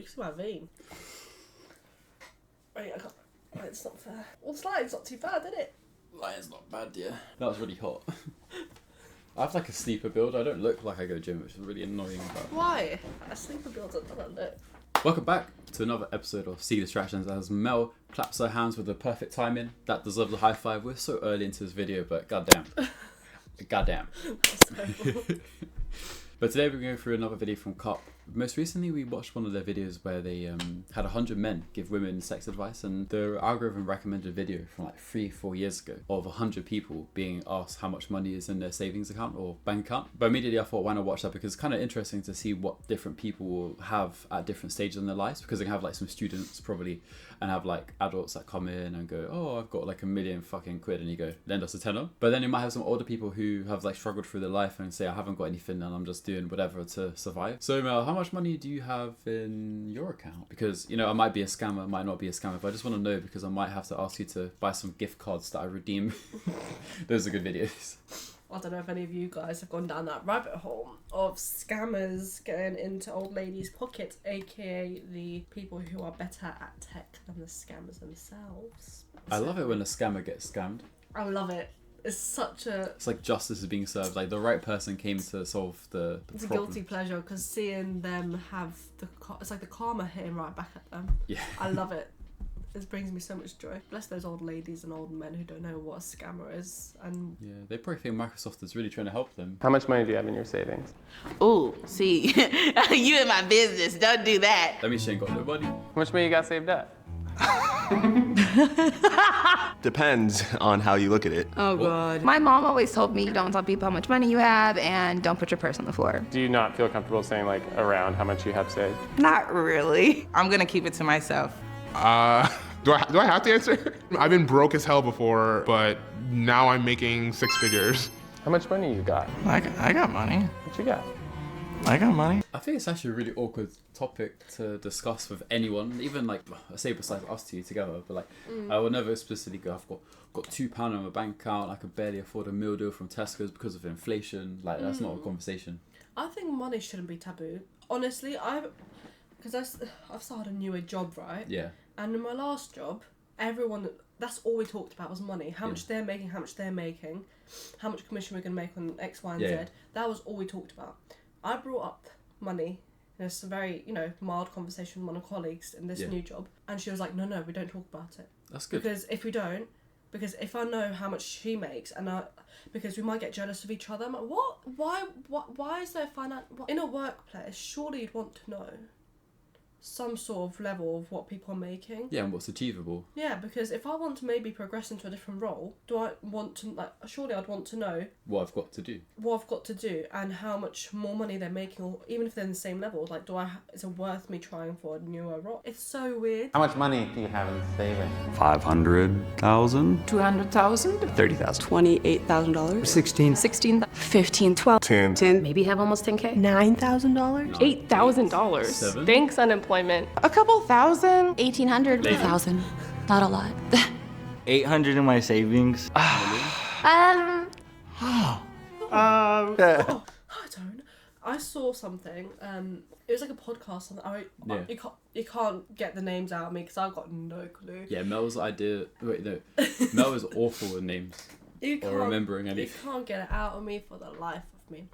can see my vein. Wait, I can't. Wait, it's not fair. Well, the lighting's not too bad, is it? Lighting's not bad, yeah. That was really hot. I have like a sleeper build. I don't look like I go gym, which is really annoying. But... Why? A sleeper build doesn't look. Welcome back to another episode of See Distractions as Mel claps her hands with the perfect timing. That deserves a high five. We're so early into this video, but goddamn. Goddamn. But today we're going through another video from COP. Most recently we watched one of their videos where they had 100 men give women sex advice, and the algorithm recommended a video from like 3-4 years ago of 100 people being asked how much money is in their savings account or bank account. But immediately I thought, why not watch that, because it's kind of interesting to see what different people will have at different stages in their lives, because they can have like some students probably and have like adults that come in and go, oh, I've got like £1 million fucking quid, and you go, lend us a tenner. But then you might have some older people who have like struggled through their life and say, I haven't got anything and I'm just doing whatever to survive. So Mel, how much money do you have in your account? Because, you know, I might be a scammer, might not be a scammer, but I just want to know, because I might have to ask you to buy some gift cards that I redeem. Those are good videos. I don't know if any of you guys have gone down that rabbit hole of scammers getting into old ladies' pockets, aka the people who are better at tech than the scammers themselves. I love it when a scammer gets scammed. I love it. It's such a... It's like justice is being served. Like the right person came to solve the It's problem. a guilty pleasure, because seeing them have it's like the karma hitting right back at them. Yeah. I love it. It brings me so much joy. Bless those old ladies and old men who don't know what a scammer is. And Yeah, they probably think Microsoft is really trying to help them. How much money do you have in your savings? Ooh, see, you in my business. Don't do that. That means she ain't got no money. How much money you got saved up? Depends on how you look at it. Oh, God. My mom always told me, don't tell people how much money you have and don't put your purse on the floor. Do you not feel comfortable saying like around how much you have saved? Not really. I'm going to keep it to myself. Do I have to answer? I've been broke as hell before, but now I'm making 6 figures. How much money you got? I got money. What you got? I got money. I think it's actually a really awkward topic to discuss with anyone, even like, I say besides us two together, but like, I would never explicitly go, I've got £2 on my bank account, I could barely afford a meal deal from Tesco's because of inflation. Like, that's not a conversation. I think money shouldn't be taboo. Honestly, I've started a newer job, right? Yeah. And in my last job, that's all we talked about was money. How much they're making, how much commission we're going to make on X, Y, and Z. That was all we talked about. I brought up money in a very, mild conversation with one of my colleagues in this new job. And she was like, no, we don't talk about it. That's good. Because if I know how much she makes, because we might get jealous of each other. I'm like, what? Why is there finance? In a workplace, surely you'd want to know some sort of level of what people are making. Yeah, and what's achievable. Yeah, because if I want to maybe progress into a different role, surely I'd want to know what I've got to do and how much more money they're making, or even if they're in the same level, like is it worth me trying for a newer role? It's so weird. How much money do you have in savings? 500,000. 200,000? 30,000. $28,000. 16. 15, 12. 10. Maybe have almost 10K. $9,000. $8,000. 7. Thanks, unemployment. A couple thousand. 1,800. 1,000. Not a lot. 800 in my savings. I don't. I saw something. It was like a podcast. You can't get the names out of me because I've got no clue. Yeah, Mel's idea. Wait, no. Mel is awful with names. Or remembering anything. You can't get it out of me for the life of me.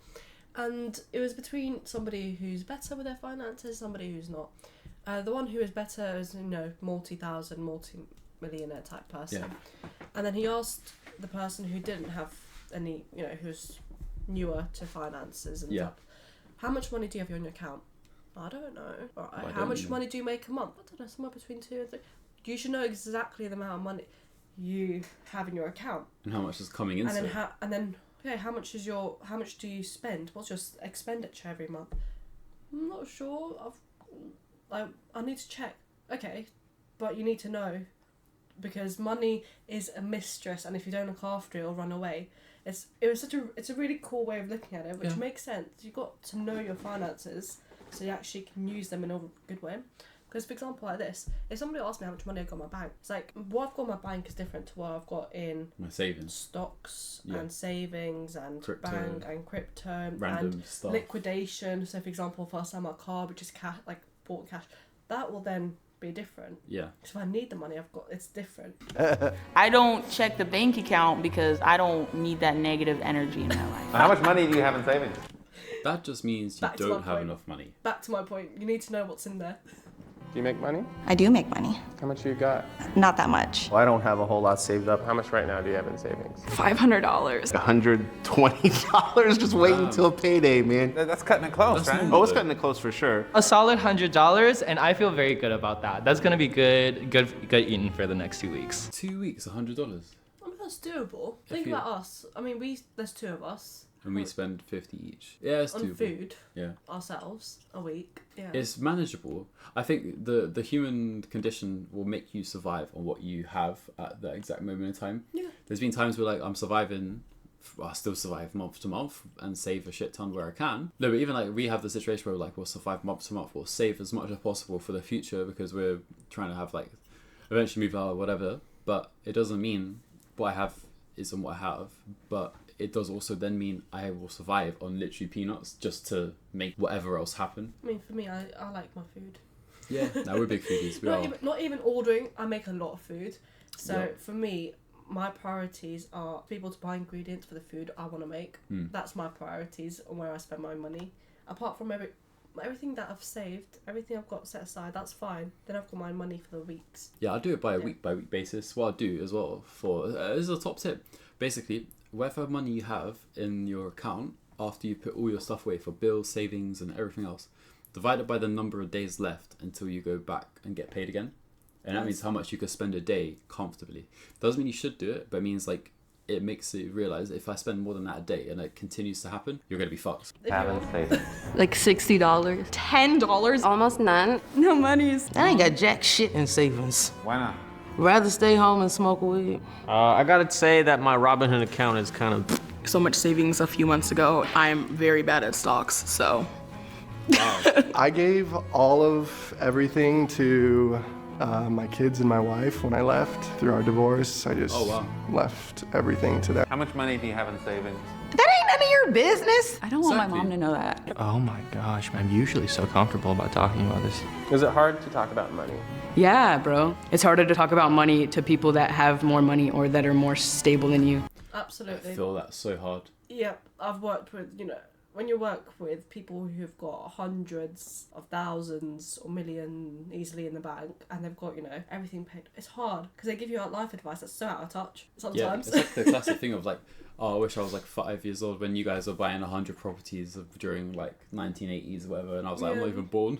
And it was between somebody who's better with their finances, somebody who's not. The one who is better is, multi-millionaire type person. Yeah. And then he asked the person who didn't have any, who's newer to finances and stuff, how much money do you have on your account? I don't know. All right. How much money do you make a month? I don't know, somewhere between 2 and 3. You should know exactly the amount of money you have in your account. And how much is coming into it. How much do you spend? What's your expenditure every month? I'm not sure. I need to check. Okay, but you need to know, because money is a mistress, and if you don't look after it, it'll run away. It's a really cool way of looking at it, which makes sense. You've got to know your finances so you actually can use them in a good way. Because, for example, like this, if somebody asks me how much money I've got in my bank, it's like, what I've got in my bank is different to what I've got in my savings, stocks and savings and crypto, bank and crypto random and stuff. Liquidation. So, for example, if I sell my car, which is cash, like bought cash, that will then be different. Yeah. So if I need the money, it's different. I don't check the bank account because I don't need that negative energy in my life. How much money do you have in savings? That just means you Back to my don't have point. enough money. Back to my point, you need to know what's in there. Do you make money? I do make money. How much you got? Not that much. Well, I don't have a whole lot saved up. How much right now do you have in savings? $500. $120. Just wait until payday, man. That's cutting it close, right? Oh, it's cutting it close for sure. A solid $100, and I feel very good about that. That's gonna be good eating for the next 2 weeks. 2 weeks, $100. I mean, that's doable. Think about us. I mean, there's 2 of us. And we spend 50 each. Yeah, it's on doable. food. Yeah. Ourselves a week. Yeah. It's manageable. I think the human condition will make you survive on what you have at that exact moment in time. Yeah. There's been times where like I'm surviving, I still survive month to month and save a shit ton where I can. No, but even like we have the situation where like we'll survive month to month. We'll save as much as possible for the future because we're trying to have like eventually move out or whatever. But it doesn't mean what I have isn't what I have. But it does also then mean I will survive on literally peanuts just to make whatever else happen. I mean, for me, I like my food. Yeah, no, we're big foodies. We are. Not even ordering. I make a lot of food. So Yeah. for me, my priorities are people to buy ingredients for the food I want to make. That's my priorities and where I spend my money. Apart from everything that I've saved, everything I've got set aside, that's fine. Then I've got my money for the weeks. Yeah, I do it by a week basis. What I do as well for this is a top tip. Basically, whatever money you have in your account after you put all your stuff away for bills, savings, and everything else, divide it by the number of days left until you go back and get paid again. And that means how much you could spend a day comfortably. Doesn't mean you should do it, but it means like it makes you realize if I spend more than that a day and it continues to happen, you're gonna be fucked. Having savings. Like $60. $10. Almost none. No monies. I ain't got jack shit in savings. Why not? Rather stay home and smoke weed. I gotta say that my Robinhood account is kind of... So much savings a few months ago. I'm very bad at stocks, so. I gave all of everything to my kids and my wife when I left through our divorce. I just left everything to them. How much money do you have in savings? That ain't none of your business. I don't want my mom to know that. Oh my gosh, I'm usually so comfortable about talking about this. Is it hard to talk about money? Yeah, bro. It's harder to talk about money to people that have more money or that are more stable than you. Absolutely. I feel that so hard. Yeah, I've worked with, when you work with people who've got hundreds of thousands or million easily in the bank and they've got, everything paid, it's hard because they give you life advice that's so out of touch sometimes. Yeah, it's like the classic thing of like, oh, I wish I was like 5 years old when you guys were buying 100 properties during like 1980s or whatever, and I was like, I'm not even born.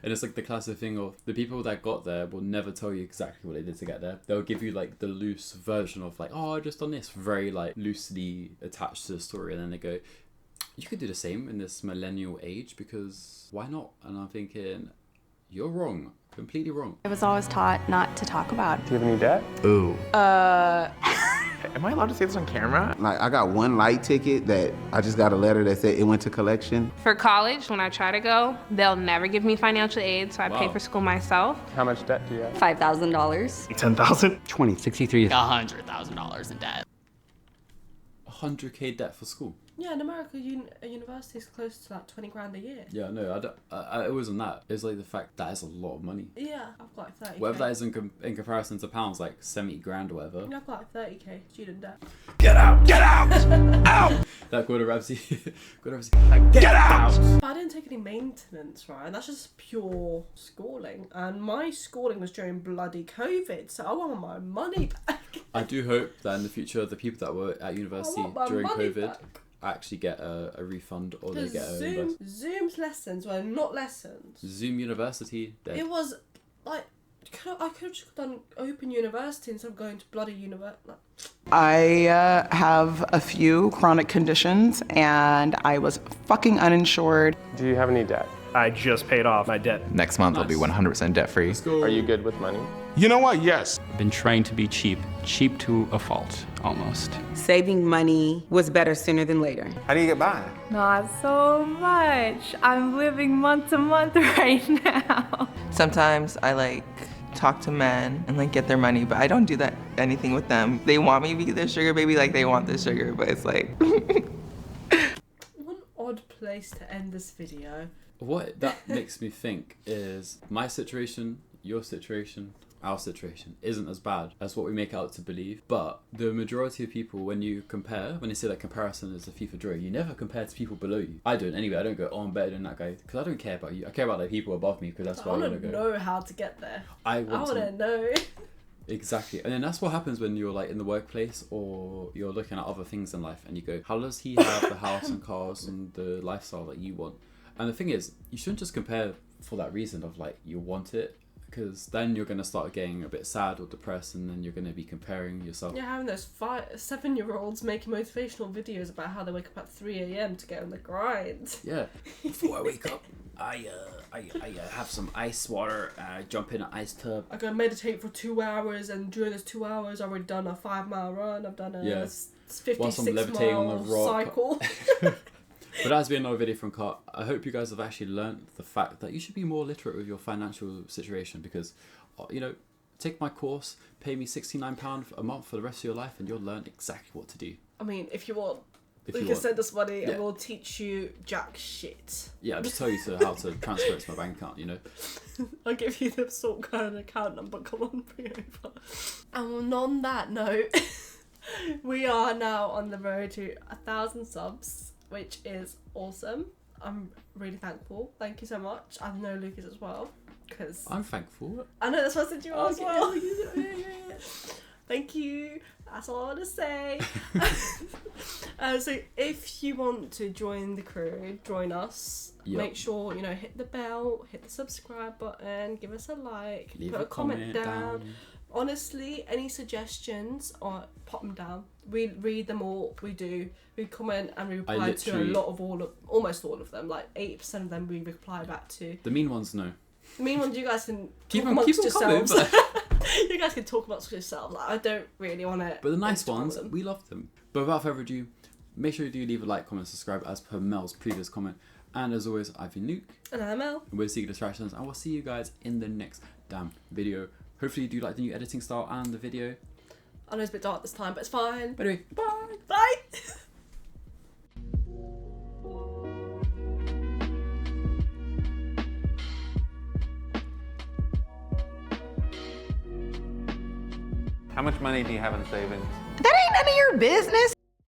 And it's like the classic thing of the people that got there will never tell you exactly what they did to get there. They'll give you like the loose version of like, oh, I just done this, very like loosely attached to the story, and then they go, you could do the same in this millennial age because why not? And I'm thinking, you're wrong, completely wrong. I was always taught not to talk about. Do you have any debt? Ooh. Am I allowed to say this on camera? Like, I got one light ticket that I just got a letter that said it went to collection. For college, when I try to go, they'll never give me financial aid, so I pay for school myself. How much debt do you have? $5,000. $10,000? 20, 63. $100,000 in debt. 100k debt for school. Yeah, in America, a university is close to like 20 grand a year. Yeah, no, it wasn't that. It's like the fact that is a lot of money. Yeah, I've got like 30k. Whatever that is in comparison to pounds, like 70 grand or whatever. Yeah, I've got like 30k student debt. Get out! Get out! Out! That Gordon Ramsay. Gordon Ramsay. Get out! But I didn't take any maintenance, right? That's just pure schooling. And my schooling was during bloody COVID, so I want my money back. I do hope that in the future, the people that were at university during COVID back. actually get a refund or they get a Zoom's lessons were not lessons. Zoom University. It was like I could have just done open university instead of going to bloody university. I have a few chronic conditions and I was fucking uninsured. Do you have any debt? I just paid off my debt. Next month I'll be 100% debt free. Are you good with money? You know what? Yes. I've been trying to be cheap to a fault, almost. Saving money was better sooner than later. How do you get by? Not so much. I'm living month to month right now. Sometimes I talk to men and get their money, but I don't do that anything with them. They want me to be their sugar baby, like they want the sugar, but it's like One odd place place to end this video. What that makes me think is my situation, your situation, our situation isn't as bad as what we make out to believe. But the majority of people, when you say that comparison is a thief of joy, you never compare to people below you. I don't anyway. I don't go, oh, I'm better than that guy, because I don't care about you. I care about the people above me, because that's where I want to go. Know how to get there. I want to know. Exactly. And then that's what happens when you're like in the workplace or you're looking at other things in life and you go, how does he have the house and cars and the lifestyle that you want? And the thing is, you shouldn't just compare for that reason of like you want it, because then you're going to start getting a bit sad or depressed, and then you're going to be comparing yourself. Yeah, having those 7-year-olds making motivational videos about how they wake up at 3 a.m. to get on the grind. Yeah. Before I wake up, I have some ice water, I jump in an ice tub. I go meditate for 2 hours, and during those 2 hours I've already done a 5-mile run, I've done a 56-mile cycle. But that's been another video from Kat. I hope you guys have actually learned the fact that you should be more literate with your financial situation, because, you know, take my course, pay me £69 a month for the rest of your life, and you'll learn exactly what to do. I mean, if you want, you can send us money and we'll teach you jack shit. Yeah, I'll just tell you how to transfer it to my bank account, you know. I'll give you the sort code and account number, come on, bring it over. And on that note, we are now on the road to 1,000 subs. Which is awesome. I'm really thankful. Thank you so much. I know Lucas as well, because I'm thankful. I know that's what I said to you as well. Yeah. Thank you. That's all I want to say. So if you want to join the crew, join us. Yep. Make sure hit the bell, hit the subscribe button, give us a like, leave put a comment down. Honestly, any suggestions, or pop them down. We read them all. We do. We comment and we reply to almost all of them. Like 80% of them we reply back to. The mean ones, no. The mean ones, you guys can keep talk amongst yourselves. But... you guys can talk amongst yourselves. Like, I don't really want to. But the nice ones, we love them. But without further ado, make sure you do leave a like, comment, subscribe, as per Mel's previous comment. And as always, I've been Luke. And I'm Mel. And we're Seeking Distractions, and we'll see you guys in the next damn video. Hopefully you do like the new editing style and the video. I know it's a bit dark this time, but it's fine. But anyway, bye! Bye! How much money do you have in savings? That ain't none of your business.